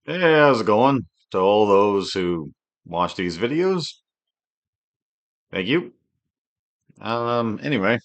Hey, how's it going? To all those who watch these videos, thank you. Anyway,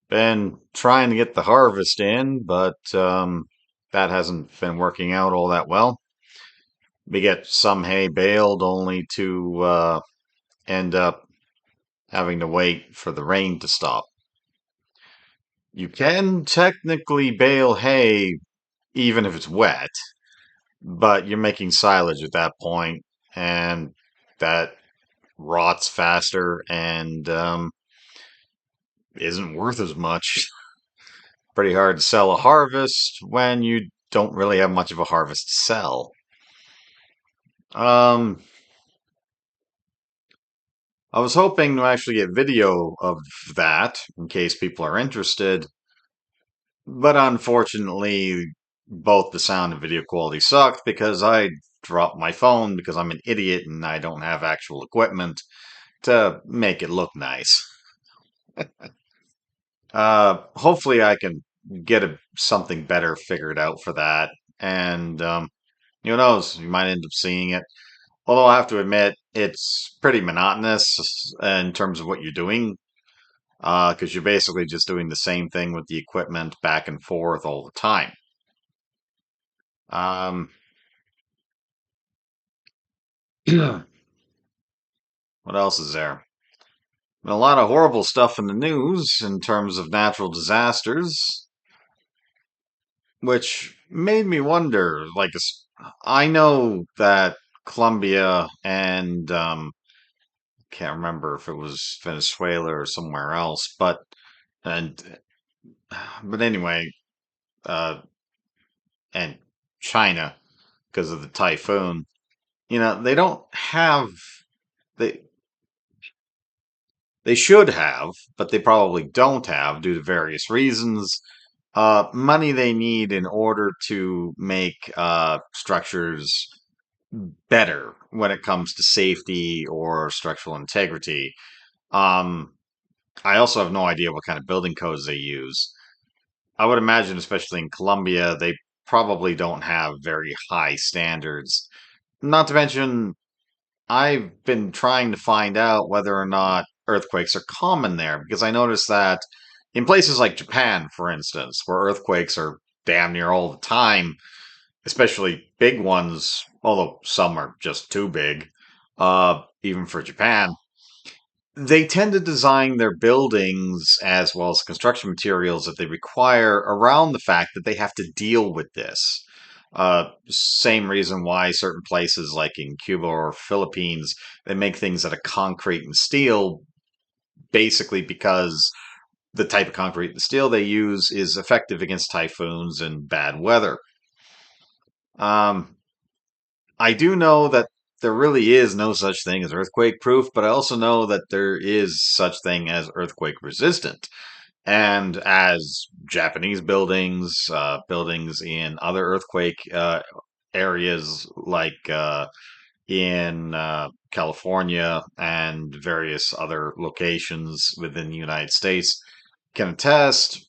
been trying to get the harvest in, but that hasn't been working out all that well. We get some hay baled only to end up having to wait for the rain to stop. You can technically bale hay even if it's wet, but you're making silage at that point, and that rots faster and isn't worth as much. Pretty hard to sell a harvest when you don't really have much of a harvest to sell. Um, I was hoping to actually get video of that in case people are interested, but unfortunately, both the sound and video quality sucked because I dropped my phone because I'm an idiot and I don't have actual equipment to make it look nice. Hopefully, I can get something better figured out for that, and who knows, you might end up seeing it. Although I have to admit, it's pretty monotonous in terms of what you're doing, because you're basically just doing the same thing with the equipment back and forth all the time. Um, what else is there? Been a lot of horrible stuff in the news in terms of natural disasters, which made me wonder. I know that Colombia and can't remember if it was Venezuela or somewhere else, and but anyway, uh, and China because of the typhoon. They don't have they they should have, but they probably don't have due to various reasons. Money they need in order to make structures better when it comes to safety or structural integrity. Um, I also have no idea what kind of building codes they use. I would imagine, especially in Colombia, they probably don't have very high standards. Not to mention, I've been trying to find out whether or not earthquakes are common there because I noticed that in places like Japan, for instance, where earthquakes are damn near all the time, especially big ones, although some are just too big, even for Japan, they tend to design their buildings as well as construction materials that they require around the fact that they have to deal with this. Same reason why certain places like in Cuba or Philippines, they make things out of concrete and steel, basically because the type of concrete and steel they use is effective against typhoons and bad weather. Um, I do know that there really is no such thing as earthquake proof, but I also know that there is such thing as earthquake resistant. And as Japanese buildings, buildings in other earthquake areas like in California and various other locations within the United States can attest,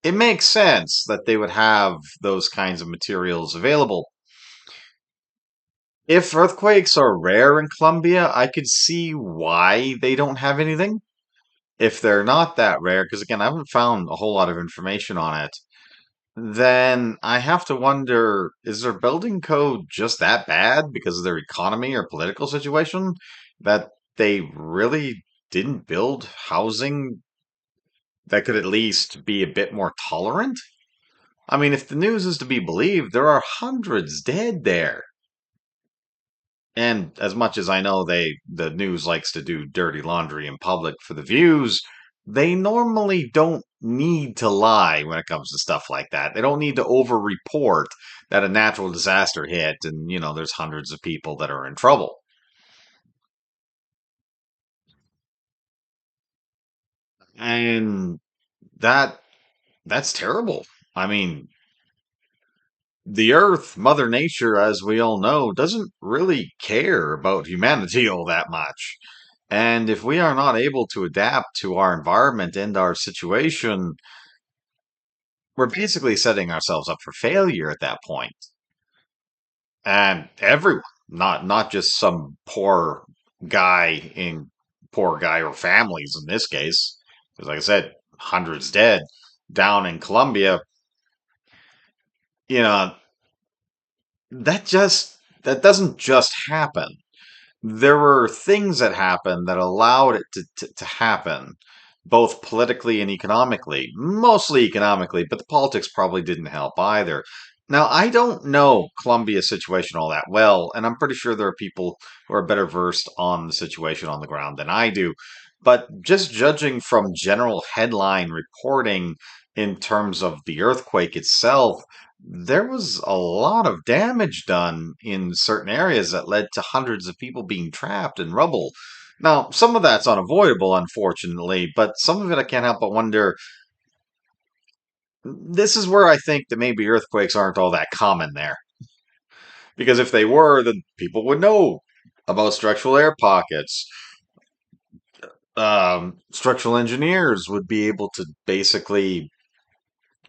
it makes sense that they would have those kinds of materials available. If earthquakes are rare in Colombia, I could see why they don't have anything. If they're not that rare, because again, I haven't found a whole lot of information on it, then I have to wonder, is their building code just that bad because of their economy or political situation that they really didn't build housing that could at least be a bit more tolerant? I mean, if the news is to be believed, there are hundreds dead there. And as much as I know the news likes to do dirty laundry in public for the views, they normally don't need to lie when it comes to stuff like that. They don't need to over-report that a natural disaster hit and, there's hundreds of people that are in trouble. And that that's terrible. I mean, the earth, Mother Nature, as we all know, doesn't really care about humanity all that much. And if we are not able to adapt to our environment and our situation, we're basically setting ourselves up for failure at that point. and everyone, not just some poor guy or families in this case, because like I said, hundreds dead down in Colombia. You know, that just that doesn't just happen. There were things that happened that allowed it to happen, both politically and economically. Mostly economically, but the politics probably didn't help either. Now, I don't know Colombia's situation all that well, and I'm pretty sure there are people who are better versed on the situation on the ground than I do. But just judging from general headline reporting in terms of the earthquake itself, there was a lot of damage done in certain areas that led to hundreds of people being trapped in rubble. Now, some of that's unavoidable, unfortunately, but some of it I can't help but wonder. This is where I think that maybe earthquakes aren't all that common there. Because if they were, then people would know about structural air pockets. Structural engineers would be able to basically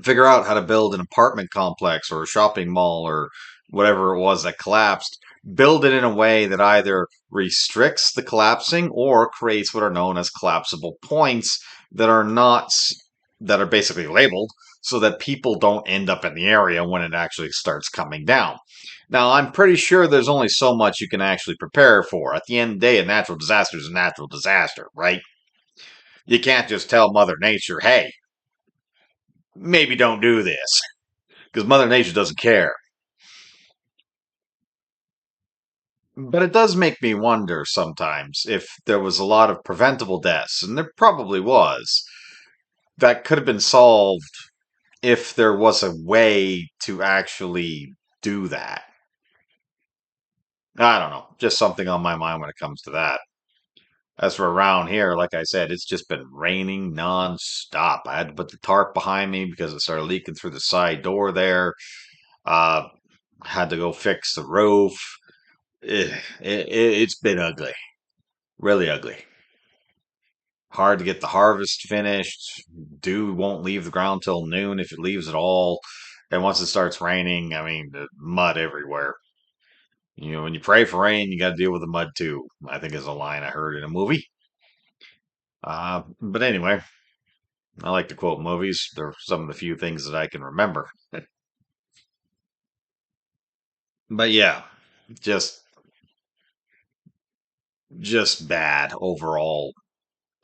figure out how to build an apartment complex or a shopping mall or whatever it was that collapsed, build it in a way that either restricts the collapsing or creates what are known as collapsible points that are not that are basically labeled so that people don't end up in the area when it actually starts coming down. Now, I'm pretty sure there's only so much you can actually prepare for. At the end of the day, a natural disaster is a natural disaster, right? You can't just tell Mother Nature, hey, maybe don't do this, because Mother Nature doesn't care. But it does make me wonder sometimes if there was a lot of preventable deaths, and there probably was, that could have been solved if there was a way to actually do that. I don't know. Just something on my mind when it comes to that. As for around here, like I said, it's just been raining nonstop. I had to put the tarp behind me because it started leaking through the side door there. Uh, had to go fix the roof. It's been ugly, really ugly. Hard to get the harvest finished. Dew won't leave the ground till noon if it leaves at all. And once it starts raining, I mean, the mud everywhere. You know, when you pray for rain, you got to deal with the mud too. I think is a line I heard in a movie. But anyway, I like to quote movies. They're some of the few things that I can remember. But yeah, just just bad overall.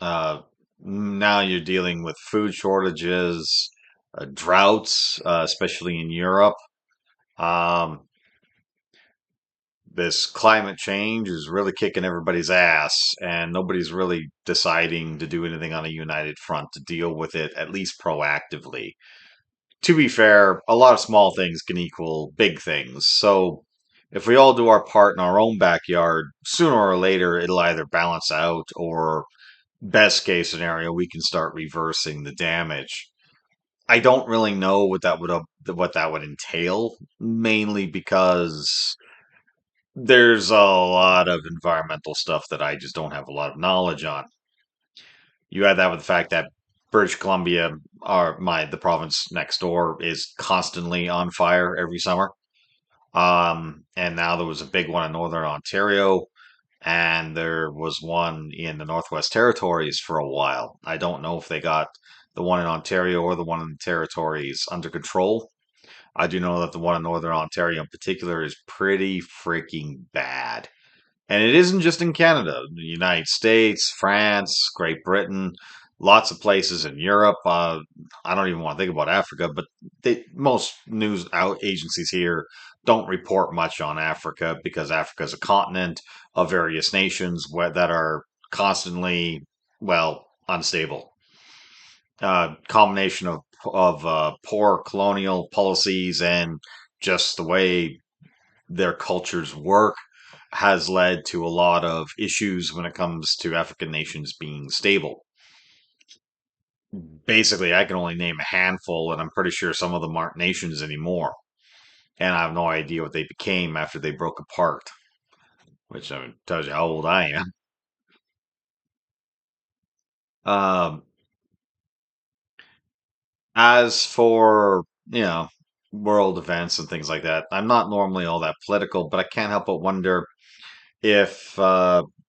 Now you're dealing with food shortages, droughts, especially in Europe. Um, this climate change is really kicking everybody's ass, and nobody's really deciding to do anything on a united front to deal with it, at least proactively. To be fair, a lot of small things can equal big things. So if we all do our part in our own backyard, sooner or later it'll either balance out or best case scenario we can start reversing the damage. I don't really know what that would entail, mainly because there's a lot of environmental stuff that I just don't have a lot of knowledge on. You add that with the fact that British Columbia, the province next door, is constantly on fire every summer. And now there was a big one in Northern Ontario, and there was one in the Northwest Territories for a while. I don't know if they got the one in Ontario or the one in the Territories under control. I do know that the one in Northern Ontario in particular is pretty freaking bad. And it isn't just in Canada, the United States, France, Great Britain, lots of places in Europe. I don't even want to think about Africa, but most news out agencies here don't report much on Africa because Africa is a continent of various nations that are constantly, well, unstable. Combination of poor colonial policies and just the way their cultures work has led to a lot of issues when it comes to African nations being stable. Basically, I can only name a handful, and I'm pretty sure some of them aren't nations anymore. And I have no idea what they became after they broke apart, which tells you how old I am. Um, as for, you know, world events and things like that. I'm not normally all that political, but I can't help but wonder if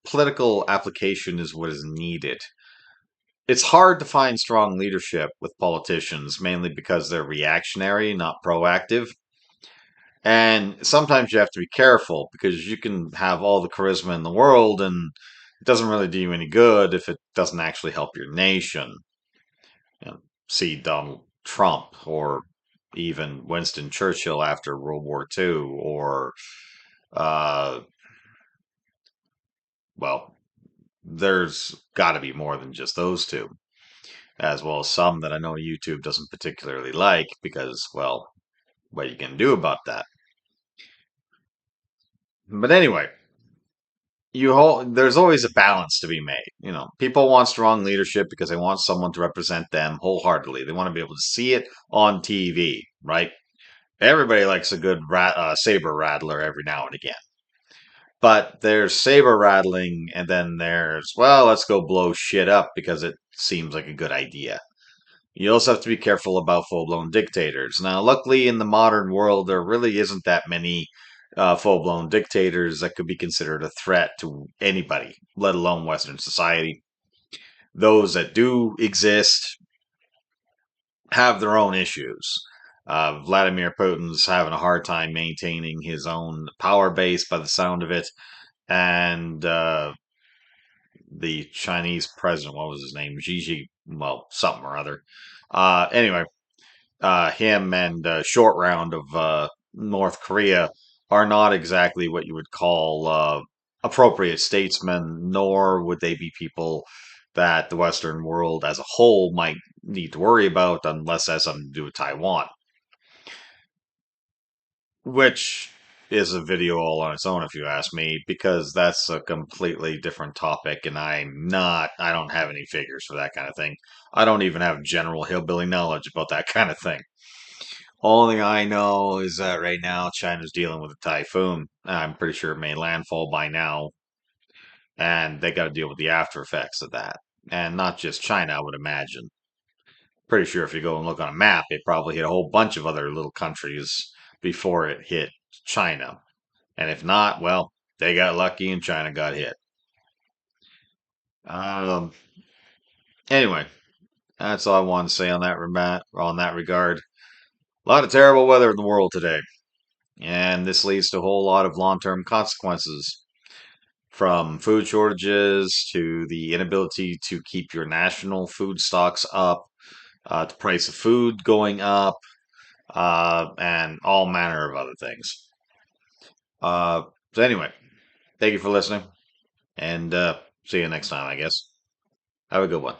political application is what is needed. It's hard to find strong leadership with politicians, mainly because they're reactionary, not proactive. And sometimes you have to be careful because you can have all the charisma in the world and it doesn't really do you any good if it doesn't actually help your nation. You know, see Donald Trump or even Winston Churchill after World War II, or, uh, well, there's got to be more than just those two, as well as some that I know YouTube doesn't particularly like because, well, what are you can do about that? But anyway, there's always a balance to be made. People want strong leadership because they want someone to represent them wholeheartedly. They want to be able to see it on TV, right? Everybody likes a good saber rattler every now and again. But there's saber rattling, and then there's, well, let's go blow shit up because it seems like a good idea. You also have to be careful about full blown dictators. Now, luckily, in the modern world, there really isn't that many full blown dictators that could be considered a threat to anybody, let alone Western society. Those that do exist have their own issues. Vladimir Putin's having a hard time maintaining his own power base by the sound of it. And the Chinese president, what was his name? Xi, well, something or other. Anyway, him and Short Round of North Korea are not exactly what you would call appropriate statesmen, nor would they be people that the Western world as a whole might need to worry about unless it has something to do with Taiwan, which is a video all on its own, if you ask me, because that's a completely different topic, and I don't have any figures for that kind of thing. I don't even have general hillbilly knowledge about that kind of thing. Only I know is that right now China's dealing with a typhoon. I'm pretty sure it made landfall by now, and they got to deal with the after effects of that. And not just China, I would imagine. Pretty sure if you go and look on a map, it probably hit a whole bunch of other little countries before it hit China. And if not, well, they got lucky and China got hit. Um, anyway, that's all I want to say on that regard. A lot of terrible weather in the world today. And this leads to a whole lot of long term consequences, from food shortages to the inability to keep your national food stocks up, to price of food going up, and all manner of other things. Uh, so, anyway, thank you for listening, and see you next time, I guess. Have a good one.